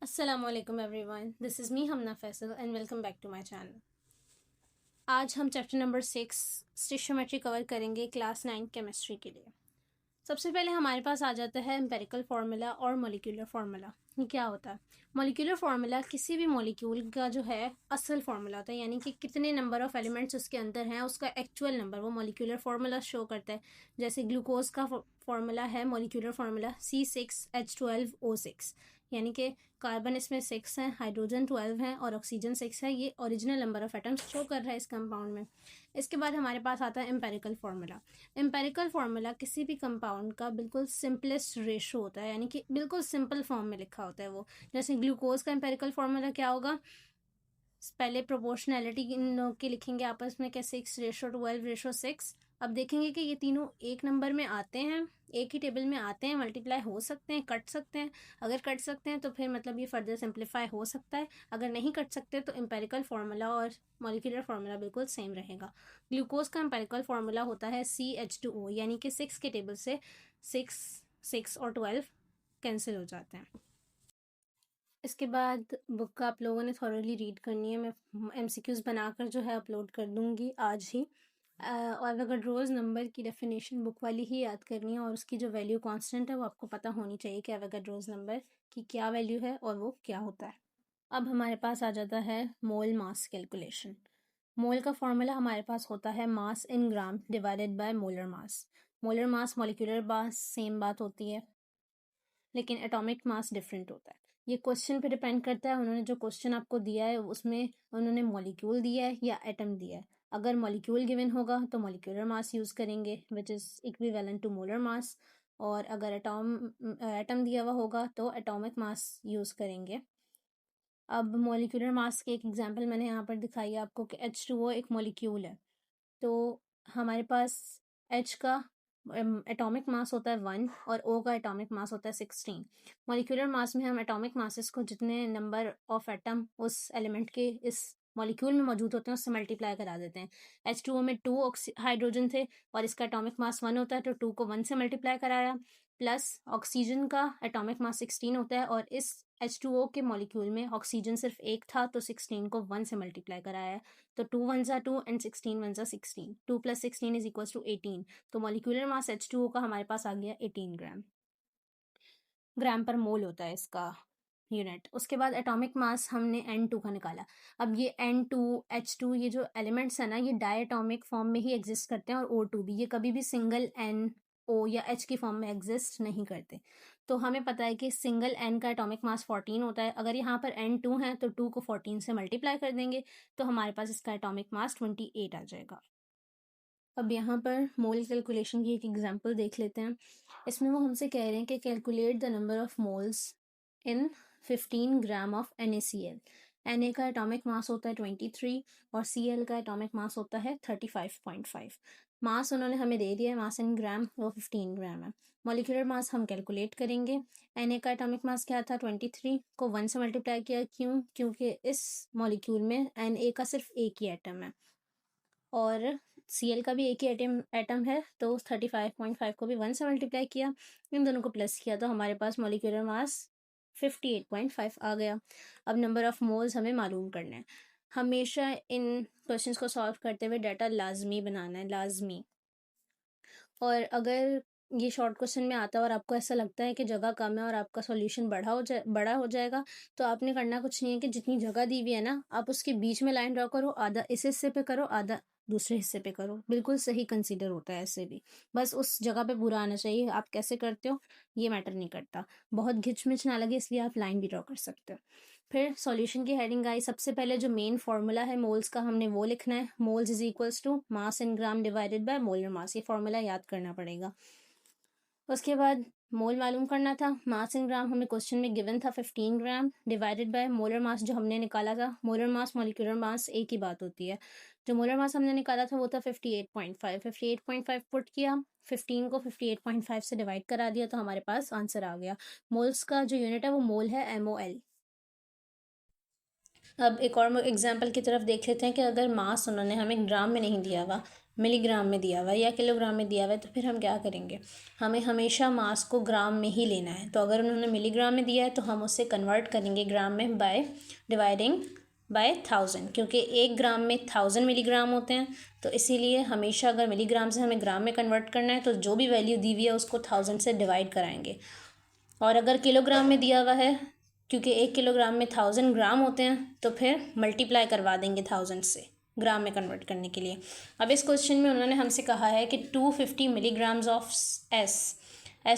Assalamualaikum everyone. This is me Hamna Faisal and welcome back to my channel. आज हम chapter number 6 स्टिशियोमेट्री cover करेंगे class 9 chemistry के लिए। सबसे पहले हमारे पास आ जाता है एम्पेरिकल फार्मूला और मॉलिक्यूलर फार्मूला। ये क्या होता है? मॉलिक्यूलर फार्मूला किसी भी मॉलिक्यूल का जो है असल फार्मूला होता है, यानी कि कितने नंबर ऑफ एलिमेंट्स उसके अंदर हैं उसका एक्चुअल नंबर वो मॉलिक्यूलर फार्मूला शो करता है। जैसे ग्लूकोज का फार्मूला है मॉलिक्यूलर फार्मूला C6H12O6, यानी कि कार्बन इसमें 6 है, हाइड्रोजन 12 है और ऑक्सीजन 6 है। ये original number of atoms show कर रहा है इस कंपाउंड में। इसके बाद हमारे पास आता है एम्पेरिकल फार्मूला। एम्पेरिकल फार्मूला किसी भी कंपाउंड का बिल्कुल सिंपलेस्ट रेशो होता है, यानी कि बिल्कुल सिंपल फॉर्म में लिखा होता है वो। जैसे ग्लूकोज का एम्पेरिकल फार्मूला क्या होगा? पहले प्रोपोर्शनैलिटी के लिखेंगे आपस में, क्या 6:12:6। अब देखेंगे कि ये तीनों एक नंबर में आते हैं, एक ही टेबल में आते हैं, मल्टीप्लाई हो सकते हैं, कट सकते हैं। अगर कट सकते हैं तो फिर मतलब ये फर्दर सिंप्लीफाई हो सकता है। अगर नहीं कट सकते तो एम्पेरिकल फार्मूला और मॉलिक्यूलर फार्मूला बिल्कुल सेम रहेगा। ग्लूकोज का एम्पेरिकल फार्मूला होता है CH2O, यानी कि 6 के टेबल से 6 6 और 12 कैंसिल हो जाते हैं। इसके बाद बुक का आप लोगों ने थॉरली रीड करनी है। मैं MCQs बनाकर जो है अपलोड कर दूँगी आज ही। और अगर रोज़ नंबर की डेफिनेशन बुक वाली ही याद करनी है और उसकी जो वैल्यू कांस्टेंट है वो आपको पता होनी चाहिए कि एवोगाड्रोस नंबर की क्या वैल्यू है और वो क्या होता है। अब हमारे पास आ जाता है मोल मास कैलकुलेशन। मोल का फॉर्मूला हमारे पास होता है mass in gram divided by molar mass. Molar mass molecular mass same बात होती है, लेकिन एटॉमिक मास डिफरेंट होता है। ये क्वेश्चन पे डिपेंड करता है, उन्होंने जो क्वेश्चन आपको दिया है उसमें उन्होंने मॉलिक्यूल दिया है या एटम दिया है। अगर मॉलिक्यूल गिवन होगा तो मॉलिक्यूलर मास यूज़ करेंगे which is equivalent to molar mass, और अगर एटम दिया हुआ होगा तो एटॉमिक मास यूज़ करेंगे। अब मॉलिक्यूलर मास के एक एग्जांपल मैंने यहाँ पर दिखाई है आपको कि H2O एक मॉलिक्यूल है। तो हमारे पास H का एटॉमिक मास होता है 1 और O का एटॉमिक मास होता है 16। मॉलिक्यूलर मास में हम एटॉमिक मासेस को जितने नंबर ऑफ एटम उस एलिमेंट के इस मॉलिक्यूल में मौजूद होते हैं उससे मल्टीप्लाई करा देते हैं। H2O में 2 हाइड्रोजन थे और इसका एटॉमिक मास 1 होता है, तो 2 को 1 से मल्टीप्लाई कराया। प्लस ऑक्सीजन का एटॉमिक मास 16 होता है और इस H2O के मॉलिक्यूल में ऑक्सीजन सिर्फ एक था, तो 16 को 1 से मल्टीप्लाई कराया है। तो 2 1 2 एंड 16 1 16, 2 + 16 इज इक्वल टू 18। तो मॉलिक्यूलर मास H2O का हमारे पास आ गया 18 ग्राम। ग्राम पर मोल होता है इसका यूनिट। उसके बाद एटॉमिक मास हमने N2 का निकाला। अब ये N2 H2 ये जो एलिमेंट्स है ना, ये डायटॉमिक फॉर्म में ही एग्जिस्ट करते हैं, और O2 भी, ये कभी भी सिंगल N O या H की फॉर्म में एग्जिस्ट नहीं करते। तो हमें पता है कि सिंगल N का एटॉमिक मास 14 होता है। अगर यहाँ पर N2 है तो 2 को 14 से मल्टीप्लाई कर देंगे तो हमारे पास इसका एटॉमिक मास 28 आ जाएगा। अब यहाँ पर मोल कैलकुलेशन की एक एग्जांपल देख लेते हैं। इसमें वो हमसे कह रहे हैं कि calculate the number of moles in 15 gram of NaCl। Na का एटॉमिक मास होता है 23 और Cl का एटॉमिक मास होता है 35.5। मास उन्होंने हमें दे दिया है, मास इन ग्राम, वो 15 ग्राम है। मॉलिक्यूलर मास हम कैलकुलेट करेंगे। Na का एटॉमिक मास क्या था? 23 को 1 से मल्टीप्लाई किया। क्यों? क्योंकि इस मॉलिक्यूल में Na का सिर्फ एक ही एटम है और Cl का भी एक ही एटम है, तो 35.5 को भी 1 से मल्टीप्लाई किया, इन दोनों को प्लस किया तो हमारे पास मॉलिक्यूलर मास 58.5 आ गया। अब नंबर ऑफ मोल्स हमें मालूम करना है। हमेशा इन क्वेश्चंस को सॉल्व करते हुए डाटा लाजमी बनाना है, लाजमी। और अगर ये शॉर्ट क्वेश्चन में आता है और आपको ऐसा लगता है कि जगह कम है और आपका सॉल्यूशन बड़ा हो जाएगा, तो आपने करना कुछ नहीं है कि जितनी जगह दी हुई है ना, आप उसके बीच में लाइन ड्रॉ करो, आधा इस हिस्से पे करो, आधा दूसरे हिस्से पे करो। बिल्कुल सही कंसीडर होता है ऐसे भी, बस उस जगह पे पूरा आना चाहिए। आप कैसे करते हो ये मैटर नहीं करता, बहुत घिचमिच ना लगे इसलिए आप लाइन भी ड्रॉ कर सकते हो। फिर सॉल्यूशन की हेडिंग आई। सबसे पहले जो मेन फार्मूला है मोल्स का, हमने वो लिखना है। Moles is equals to mass in gram divided by molar mass. ये फार्मूला याद करना पड़ेगा। उसके बाद मोल मालूम करना था। मास इन ग्राम हमें क्वेश्चन में गिवन था 15 ग्राम, डिवाइडेड बाय मोलर मास जो हमने निकाला था। मोलर मास मॉलिक्यूलर मास एक ही बात होती है। जो मोलर मास हमने निकाला था वो था 58.5। 58.5 पुट किया, 15 को 58.5 से डिवाइड करा दिया तो हमारे पास आंसर आ गया। मोल्स का जो यूनिट है वो मोल है, MOL। अब एक और एग्जाम्पल की तरफ देख लेते हैं कि अगर मास उन्होंने हमें ग्राम में नहीं दिया हुआ, मिलीग्राम में दिया हुआ है या किलोग्राम में दिया हुआ है, तो फिर हम क्या करेंगे, हमें हमेशा मास को ग्राम में ही लेना है। तो अगर उन्होंने मिलीग्राम में दिया है तो हम उससे कन्वर्ट करेंगे ग्राम में बाय डिवाइडिंग बाय 1000, क्योंकि 1 ग्राम में 1000 मिलीग्राम होते हैं। तो इसीलिए हमेशा अगर मिलीग्राम से हमें ग्राम में कन्वर्ट करना है तो जो भी वैल्यू दी हुई है उसको 1000 से डिवाइड कराएंगे। और अगर किलोग्राम में दिया हुआ है, क्योंकि 1 किलोग्राम में 1000 ग्राम होते हैं, तो फिर मल्टीप्लाई करवा देंगे 1000 से ग्राम में कन्वर्ट करने के लिए। अब इस क्वेश्चन में उन्होंने हमसे कहा है कि 250 मिलीग्राम्स ऑफ एस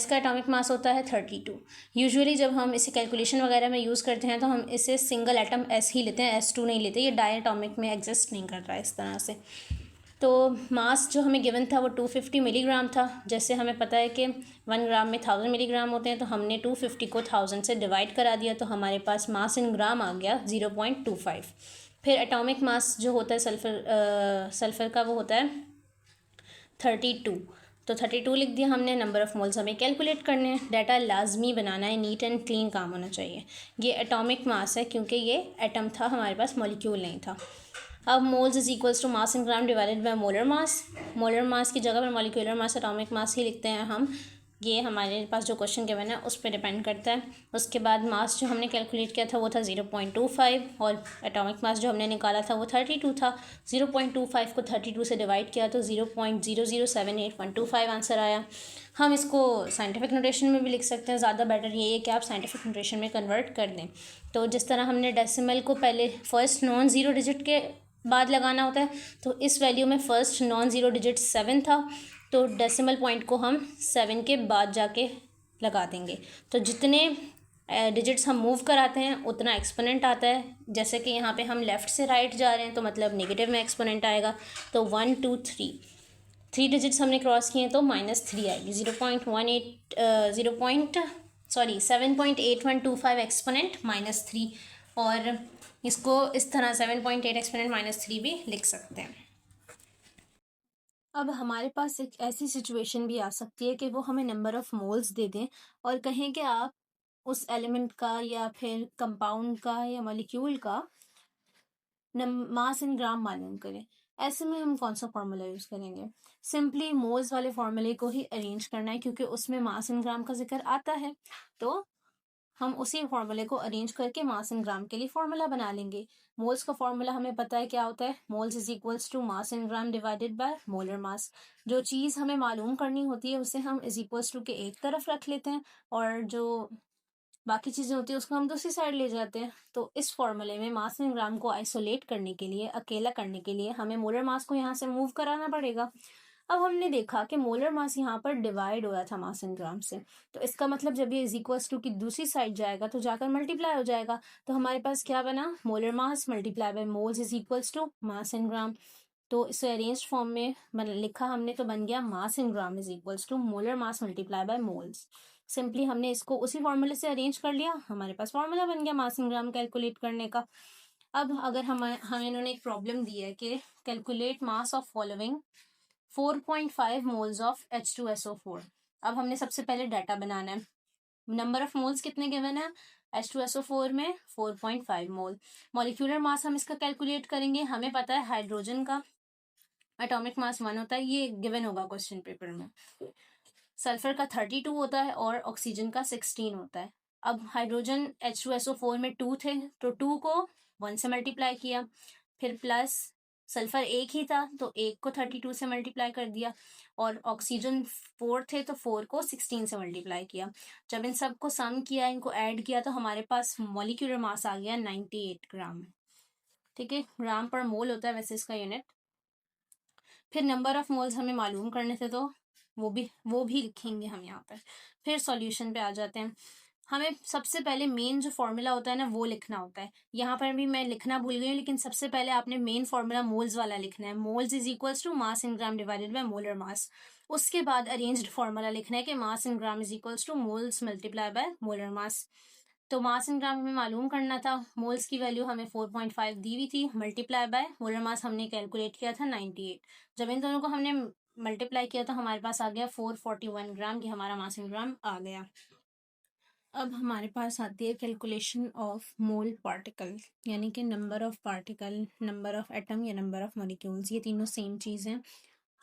का एटॉमिक मास होता है 32। यूजुअली जब हम इसे कैलकुलेशन वगैरह में यूज़ करते हैं तो हम इसे सिंगल एटम एस ही लेते हैं, S2 नहीं लेते, ये डायटॉमिक में एग्जिस्ट नहीं कर रहा है इस तरह से। तो मास जो हमें गिवन था वो 250 मिलीग्राम था। जैसे हमें पता है कि 1 ग्राम में 1000 मिलीग्राम होते हैं, तो हमने 250 को 1000 से डिवाइड करा दिया, तो हमारे पास मास इन ग्राम आ गया 0.25। फिर एटॉमिक मास जो होता है सल्फ़र का वो होता है 32। तो 32 लिख दिया हमने। नंबर ऑफ़ मोल्स हमें कैलकुलेट करने हैं, डाटा लाजमी बनाना है, नीट एंड क्लीन काम होना चाहिए। ये एटॉमिक मास है क्योंकि ये एटम था, हमारे पास मॉलिक्यूल नहीं था। अब moles is equals to mass in gram divided by molar mass. Molar mass की जगह पर मॉलिक्यूलर मास एटॉमिक मास ही लिखते हैं हम। ये हमारे पास जो क्वेश्चन गिवन है उस पर डिपेंड करता है। उसके बाद मास जो हमने कैलकुलेट किया था वो था 0.25, और एटॉमिक मास जो हमने निकाला था वो 32 था। 0.25 को 32 से डिवाइड किया तो 0.0078125 आंसर आया। हम इसको साइंटिफिक नोटेशन में भी लिख सकते हैं, ज़्यादा बेटर ये है कि आप साइंटिफिक नोटेशन में कन्वर्ट कर दें। तो जिस तरह हमने डेसिमल को पहले फर्स्ट नॉन ज़ीरो डिजिट के बाद लगाना होता है, तो इस वैल्यू में फ़र्स्ट नॉन ज़ीरो डिजिट 7 था, तो डेसिमल पॉइंट को हम 7 के बाद जाके लगा देंगे। तो जितने डिजिट्स हम मूव कराते हैं उतना एक्सपोनेंट आता है। जैसे कि यहाँ पे हम लेफ़्ट से राइट जा रहे हैं तो मतलब नेगेटिव में एक्सपोनेंट आएगा। तो 1 2 3 डिजिट्स हमने क्रॉस किए तो -3 आएगी। 7.8125 एक्सपोनेंट -3, और इसको इस तरह 7.8 एक्सपोनेंट -3 भी लिख सकते हैं। अब हमारे पास एक ऐसी सिचुएशन भी आ सकती है कि वो हमें नंबर ऑफ़ मोल्स दे दें और कहें कि आप उस एलिमेंट का या फिर कंपाउंड का या मॉलिक्यूल का मास इन ग्राम मालूम करें। ऐसे में हम कौन सा फार्मूला यूज़ करेंगे? सिंपली मोल्स वाले फार्मूले को ही अरेंज करना है, क्योंकि उसमें मास इन ग्राम का जिक्र आता है। तो हम उसी फार्मूले को अरेंज करके मास इन ग्राम के लिए फार्मूला बना लेंगे। मोल्स का फार्मूला हमें पता है क्या होता है, moles is equals to mass in gram divided by molar mass. जो चीज़ हमें मालूम करनी होती है उसे हम इज इक्वल्स टू के एक तरफ रख लेते हैं, और जो बाकी चीज़ें होती है उसको हम दूसरी साइड ले जाते हैं। तो इस फॉर्मूले में मास इन ग्राम को आइसोलेट करने के लिए, अकेला करने के लिए, हमें मोलर मास को यहाँ से मूव कराना पड़ेगा। अब हमने देखा कि मोलर मास यहाँ पर डिवाइड हो रहा था मास इन ग्राम से, तो इसका मतलब जब ये इज इक्वल्स टू की दूसरी साइड जाएगा तो जाकर मल्टीप्लाई हो जाएगा। तो हमारे पास क्या बना, molar mass multiply by moles is equals to mass in gram. तो इसे अरेंज फॉर्म में लिखा हमने तो बन गया mass in gram is equals to molar mass multiply by moles. Simply हमने इसको उसी फॉर्मूले से अरेंज कर लिया, हमारे पास फॉर्मूला बन गया मास इन ग्राम कैलकुलेट करने का। अब अगर हमें इन्होंने एक प्रॉब्लम दी है कि calculate mass of following 4.5 moles of H2SO4। अब हमने सबसे पहले डाटा बनाना है। नंबर ऑफ मोल्स कितने गिवन है H2SO4 में, 4.5 मोल। मॉलिक्यूलर मास हम इसका कैलकुलेट करेंगे। हमें पता है हाइड्रोजन का एटॉमिक मास 1 होता है, ये गिवन होगा क्वेश्चन पेपर में। सल्फर का 32 होता है और ऑक्सीजन का 16 होता है। अब हाइड्रोजन H2SO4 में 2 थे, तो 2 को 1 से मल्टीप्लाई किया, फिर प्लस सल्फर एक ही था तो एक को 32 से मल्टीप्लाई कर दिया, और ऑक्सीजन 4 थे तो 4 को 16 से मल्टीप्लाई किया। जब इन सब को सम किया, इनको ऐड किया, तो हमारे पास मॉलिक्यूलर मास आ गया 98 ग्राम। ठीक है, ग्राम पर मोल होता है वैसे इसका यूनिट। फिर नंबर ऑफ मोल्स हमें मालूम करने थे तो वो भी लिखेंगे हम यहाँ पर। फिर सॉल्यूशन पे आ जाते हैं। हमें सबसे पहले मेन जो फॉर्मूला होता है ना वो लिखना होता है। यहाँ पर भी मैं लिखना भूल गई हूँ, लेकिन सबसे पहले आपने मेन फॉर्मूला मोल्स वाला लिखना है। Moles is equals to mass in gram divided by molar mass. उसके बाद अरेंज्ड फॉर्मूला लिखना है कि mass in gram is equals to moles multiply by molar mass. तो मास इन ग्राम हमें मालूम करना था, मोल्स की वैल्यू हमें 4.5 दी हुई थी, मल्टीप्लाई बाय मोलर मास हमने कैलकुलेट किया था 98। जब इन दोनों को हमने मल्टीप्लाई किया तो हमारे पास आ गया 441 ग्राम, की हमारा मास इन ग्राम आ गया। अब हमारे पास आती है कैलकुलेशन ऑफ मोल पार्टिकल, यानी कि number of particle, number of atom या नंबर ऑफ मॉलिक्यूल्स, ये तीनों सेम चीज़ हैं।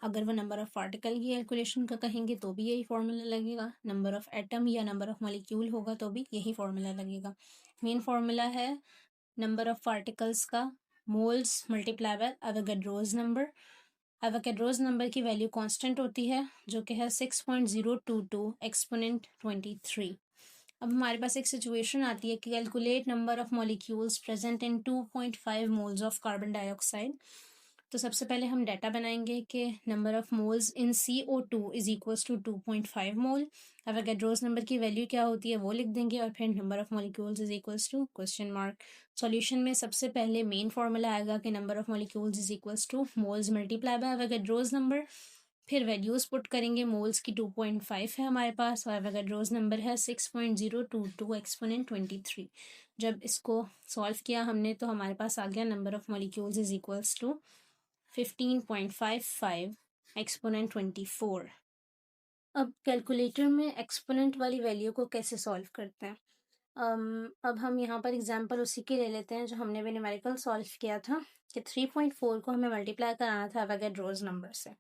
अगर वो नंबर ऑफ़ पार्टिकल की कैलकुलेशन का कहेंगे तो भी यही फार्मूला लगेगा, नंबर ऑफ़ एटम या नंबर ऑफ़ मॉलिक्यूल होगा तो भी यही फार्मूला लगेगा। मेन फार्मूला है नंबर ऑफ़ पार्टिकल्स का moles multiply by Avogadro's number. Avogadro's number की वैल्यू कांस्टेंट होती है जो कि है 6.022 एक्सपोनेंट 23। अब हमारे पास एक सिचुएशन आती है कि calculate number of molecules present in 2.5 moles of carbon dioxide. तो सबसे पहले हम डाटा बनाएंगे कि number of moles in CO2 is equals to 2.5 mole. Avogadro's number की वैल्यू क्या होती है वो लिख देंगे और फिर number of molecules is equals to question mark. Solution में सबसे पहले मेन फार्मूला आएगा कि number of molecules is equals to moles multiply by Avogadro's number. फिर वैल्यूज़ पुट करेंगे, मोल्स की 2.5 है हमारे पास और एवोगैड्रोस नंबर है 6.022 एक्सपोनेंट 23। जब इसको सॉल्व किया हमने तो हमारे पास आ गया number of molecules is equals to 15.55 exponent 24। अब कैलकुलेटर में एक्सपोनेंट वाली वैल्यू को कैसे सॉल्व करते हैं? अब हम यहाँ पर एग्जांपल उसी के ले लेते हैं जो हमने भी न्यूमेरिकल सॉल्व किया था कि 3.4 को हमें मल्टीप्लाई कराना था एवोगैड्रोस नंबर से।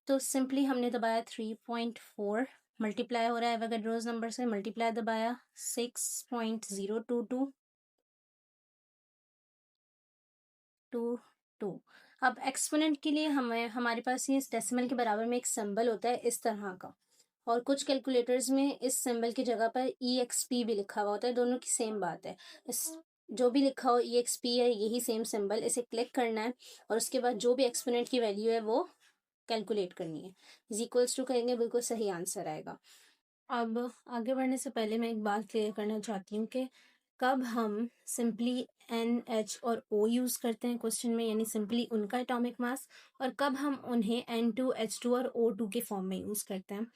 तो सिंपली हमने दबाया 3.4 मल्टीप्लाई हो रहा है एवोगैड्रोस नंबर से, मल्टीप्लाई दबाया 6.022। अब एक्सपोनेंट के लिए हमारे पास ये डेसिमल के बराबर में एक सिंबल होता है इस तरह का, और कुछ कैलकुलेटर्स में इस सिंबल की जगह पर EXP भी लिखा हुआ होता है, दोनों की सेम बात है। इस जो भी लिखा हो EXP है यही सेम सिंबल, इसे क्लिक करना है और उसके बाद जो भी एक्सपोनेंट की वैल्यू है वो कैलकुलेट करनी है। इज इक्वल्स टू करेंगे, बिल्कुल सही आंसर आएगा। अब आगे बढ़ने से पहले मैं एक बात क्लियर करना चाहती हूँ कि कब हम सिंपली NH और O यूज़ करते हैं क्वेश्चन में, यानी सिंपली उनका एटॉमिक मास, और कब हम उन्हें N2H2 और O2 के फॉर्म में यूज़ करते हैं।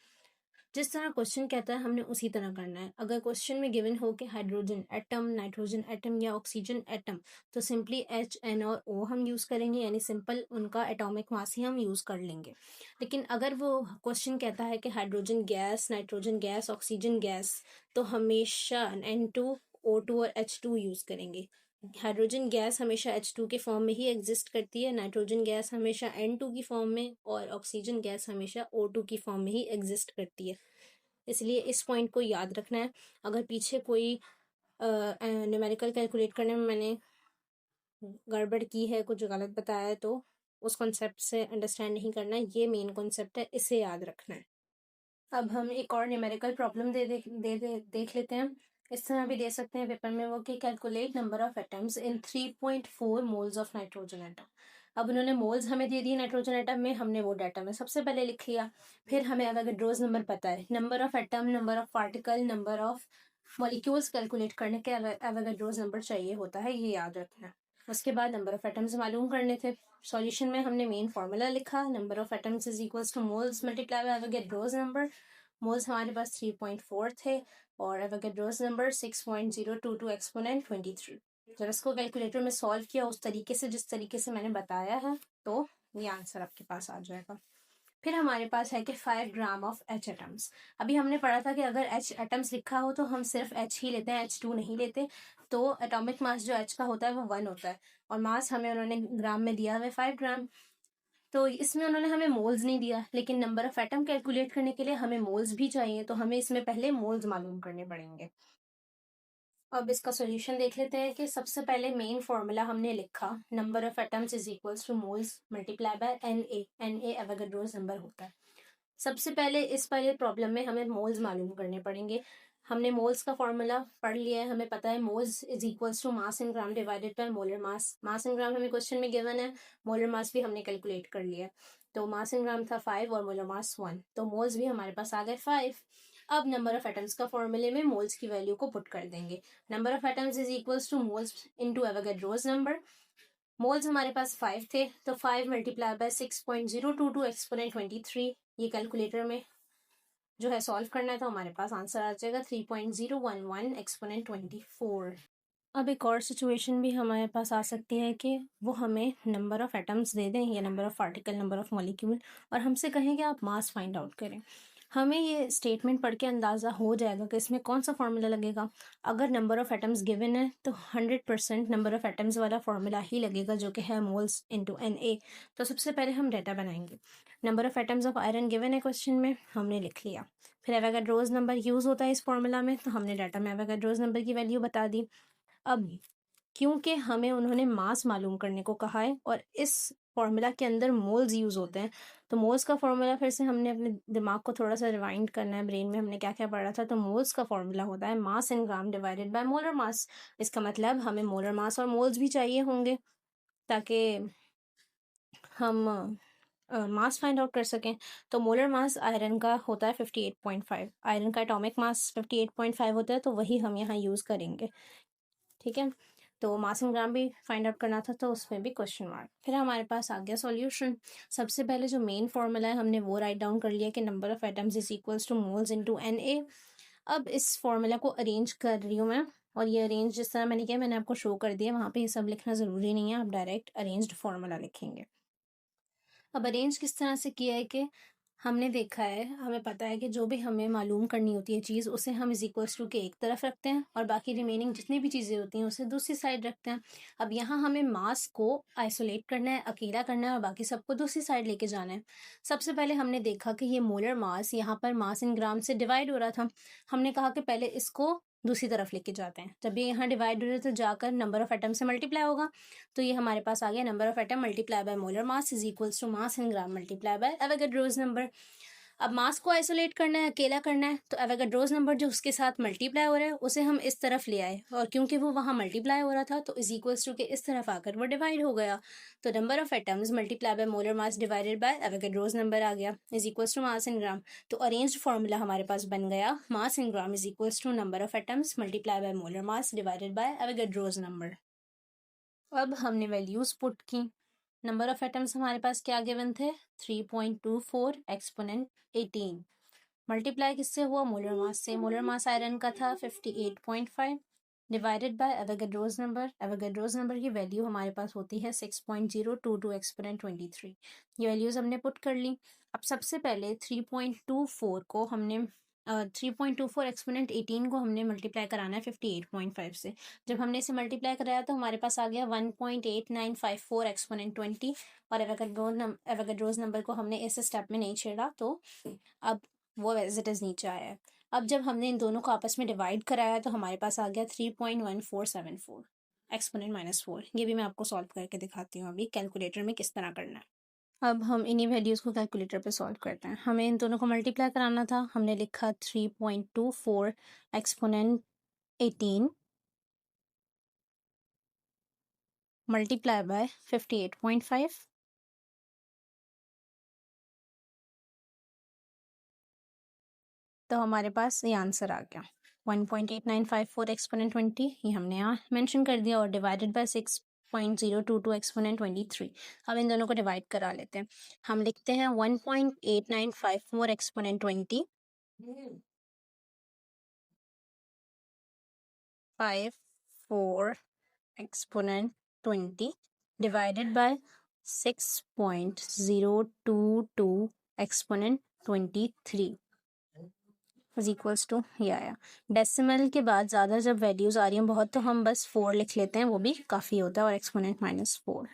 जिस तरह क्वेश्चन कहता है हमने उसी तरह करना है। अगर क्वेश्चन में गिवन हो कि हाइड्रोजन एटम, नाइट्रोजन एटम या ऑक्सीजन एटम, तो सिंपली H, N और O हम यूज़ करेंगे, यानी सिंपल उनका एटॉमिक मास ही हम यूज़ कर लेंगे। लेकिन अगर वो क्वेश्चन कहता है कि hydrogen gas, nitrogen gas, oxygen gas, तो हमेशा N2, O2 और H2 यूज़ करेंगे। हाइड्रोजन गैस हमेशा H2 के फॉर्म में ही एग्जिस्ट करती है, नाइट्रोजन गैस हमेशा N2 की फॉर्म में, और ऑक्सीजन गैस हमेशा O2 की फॉर्म में ही एग्जिस्ट करती है। इसलिए इस पॉइंट को याद रखना है। अगर पीछे कोई न्यूमेरिकल कैलकुलेट करने में मैंने गड़बड़ की है, कुछ गलत बताया है, तो उस कॉन्सेप्ट से अंडरस्टैंड नहीं करना है, ये मेन कॉन्सेप्ट है, इसे याद रखना है। अब हम एक और न्यूमेरिकल प्रॉब्लम देख लेते हैं। इस तरह भी दे सकते हैं पेपर में वो कि calculate number of atoms in 3.4 moles of nitrogen atom. अब उन्होंने मोल्स हमें दे दिए नाइट्रोजन एटम में, हमने वो डाटा में सबसे पहले लिख लिया। फिर हमें एवोगैड्रोस नंबर पता है, number of atom, number of particle, number of molecules calculate करने के एवोगैड्रोस नंबर चाहिए होता है, ये याद रखना है। उसके बाद नंबर ऑफ एटम्स मालूम करने थे। सॉल्यूशन में हमने मेन फार्मूला लिखा, number of atoms is equals to moles multiply by Avogadro's number. Moles हमारे पास 3.4 थे और एवोगैड्रोस नंबर 6.022 एक्सपोनेंट 23। जब इसको कैलकुलेटर में सॉल्व किया उस तरीके से जिस तरीके से मैंने बताया है, तो ये आंसर आपके पास आ जाएगा। फिर हमारे पास है कि 5 ग्राम ऑफ H एटम्स। अभी हमने पढ़ा था कि अगर H एटम्स लिखा हो तो हम सिर्फ H ही लेते हैं, H2 नहीं लेते। तो एटॉमिक मास जो H का होता है वो 1 होता है, और मास हमें उन्होंने ग्राम में दिया हुआ 5 ग्राम। तो इसमें उन्होंने हमें मोल्स नहीं दिया, लेकिन नंबर ऑफ एटम कैलकुलेट करने के लिए हमें मोल्स भी चाहिए, तो हमें इसमें पहले मोल्स मालूम करने पड़ेंगे। अब इसका सॉल्यूशन देख लेते हैं कि सबसे पहले मेन फार्मूला हमने लिखा, number of atoms is equals to moles multiply bye Na Avogadro's number होता है। सबसे पहले इस वाले प्रॉब्लम में हमें मोल्स मालूम करने पड़ेंगे। हमने मोल्स का फॉर्मूला पढ़ लिया है, हमें पता है moles is equals to mass in gram divided by molar mass. Mass in gram हमें क्वेश्चन में गिवन है, मोलर मास भी हमने कैलकुलेट कर लिया। तो मास इन ग्राम था 5 और मोलर मास 1, तो मोल्स भी हमारे पास आ गए 5। अब नंबर ऑफ एटम्स का फॉर्मूले में मोल्स की वैल्यू को पुट कर देंगे। Number of atoms is equals to moles into Avogadro's number. Moles हमारे पास 5 थे, तो 5 मल्टीप्लाई बाय 6.022 एक्सपोनेंट 23। ये कैलकुलेटर में जो है सॉल्व करना है, तो हमारे पास आंसर आ जाएगा 3.011 एक्सपोनेंट 24। अब एक और सिचुएशन भी हमारे पास आ सकती है कि वो हमें नंबर ऑफ एटम्स दे दें या number of particle, number of molecule, और हमसे कहें कि आप मास फाइंड आउट करें। हमें ये स्टेटमेंट पढ़ के अंदाज़ा हो जाएगा कि इसमें कौन सा फार्मूला लगेगा। अगर नंबर ऑफ़ एटम्स गिवन है तो 100% नंबर ऑफ़ एटम्स वाला फार्मूला ही लगेगा, जो कि है मोल्स इनटू Na। तो सबसे पहले हम डाटा बनाएंगे। Number of atoms of iron given है क्वेश्चन में, हमने लिख लिया। फिर एवोगाड्रोज नंबर यूज़ होता है इस फार्मूला में, तो हमने डाटा में एवोगाड्रोज नंबर की वैल्यू बता दी। अब क्योंकि हमें उन्होंने मास मालूम करने को कहा है और इस फार्मूला के अंदर मोल्स यूज़ होते हैं, तो मोल्स का फार्मूला फिर से हमने अपने दिमाग को थोड़ा सा रिवाइंड करना है, ब्रेन में हमने क्या क्या पढ़ा था। तो मोल्स का फार्मूला होता है mass in gram divided by molar mass. इसका मतलब हमें मोलर मास और मोल्स भी चाहिए होंगे ताकि हम मास फाइंड आउट कर सकें। तो मोलर मास आयरन का होता है 58.5, आयरन का एटॉमिक मास 58.5 होता है, तो वही हम यहाँ यूज़ करेंगे। ठीक है, तो मास इन ग्राम भी फाइंड आउट करना था, तो उसमें भी क्वेश्चन मार्क। फिर हमारे पास आ गया सॉल्यूशन। सबसे पहले जो मेन फॉर्मूला है हमने वो राइट डाउन कर लिया कि number of atoms is equals to moles into Na। अब इस फॉर्मूला को अरेंज कर रही हूँ मैं, और ये अरेंज जिस तरह मैंने किया मैंने आपको शो कर दिया, वहाँ पे ये सब लिखना ज़रूरी नहीं है, आप डायरेक्ट अरेंज्ड फॉर्मूला लिखेंगे। अब अरेंज किस तरह से किया है कि हमने देखा है, हमें पता है कि जो भी हमें मालूम करनी होती है चीज़, उसे हम इज इक्वल्स टू के एक तरफ रखते हैं और बाकी रिमेनिंग जितनी भी चीज़ें होती हैं उसे दूसरी साइड रखते हैं। अब यहाँ हमें मास को आइसोलेट करना है, अकेला करना है, और बाकी सबको दूसरी साइड लेके जाना है। सबसे पहले हमने देखा कि ये मोलर मास यहाँ पर मास इन ग्राम से डिवाइड हो रहा था। हमने कहा कि पहले इसको दूसरी तरफ लेके जाते हैं। जब ये यहाँ डिवाइड हो रहा है तो जाकर नंबर ऑफ एटम से मल्टीप्लाई होगा। तो ये हमारे पास आ गया number of atom multiply by molar mass is equals to mass in gram multiply by Avogadro's number. अब मास को आइसोलेट करना है, अकेला करना है, तो एवोगाड्रोज नंबर जो उसके साथ मल्टीप्लाई हो रहा है उसे हम इस तरफ ले आए, और क्योंकि वो वहाँ मल्टीप्लाई हो रहा था तो इज इक्वल्स टू के इस तरफ आकर वो डिवाइड हो गया। तो number of atoms multiply by molar mass divided by Avogadro's number आ गया is equals to mass in gram. तो अरेंज्ड फॉर्मूला हमारे पास बन गया mass in gram is equals to number of atoms multiply by molar mass divided by Avogadro's number. अब हमने values put की। नंबर ऑफ एटम्स हमारे पास क्या गिवन थे, 3.24 एक्सपोनेंट 18। मल्टीप्लाई किससे हुआ, मोलर मास से। मोलर मास आयरन का था 58.5 divided by Avogadro's number. Avogadro's number की वैल्यू हमारे पास होती है 6.022 एक्सपोनेंट 23। ये वैल्यूज हमने पुट कर ली। अब सबसे पहले 3.24 को हमने 3.24 एक्सपोनेंट 18 को हमने मल्टीप्लाई कराना है 58.5 से। जब हमने इसे मल्टीप्लाई कराया तो हमारे पास आ गया 1.8954 एक्सपोनेंट 20, और एवोगाड्रोज नंबर को हमने इस स्टेप में नहीं छेड़ा, तो अब वो एज इट इज़ नीचे आया है। अब जब हमने इन दोनों को आपस में डिवाइड कराया तो हमारे पास आ गया 3.1474 एक्सपोनेंट -4। ये भी मैं आपको सॉल्व करके दिखाती हूँ अभी कैलकुलेटर में किस तरह करना है। अब हम इन्हीं वैल्यूज़ को कैलकुलेटर पे सॉल्व करते हैं। हमें इन दोनों को मल्टीप्लाई कराना था, हमने लिखा 3.24 एक्सपोनेंट 18 मल्टीप्लाई बाय 58.5। तो हमारे पास ये आंसर आ गया 1.8954 एक्सपोनेंट 20, ये हमने यहाँ मेंशन कर दिया, और डिवाइडेड बाय 6.022 एक्सपोनेंट 23। अब इन दोनों को डिवाइड करा लेते हैं। हम लिखते हैं 1.8954 exponent 20 54 exponent 20 divided by 6.022 exponent 23 is equals to, ये आया। डेसिमल के बाद ज़्यादा जब वैल्यूज़ आ रही हैं बहुत, तो हम बस 4 लिख लेते हैं, वो भी काफ़ी होता है, और एक्सपोनेंट -4।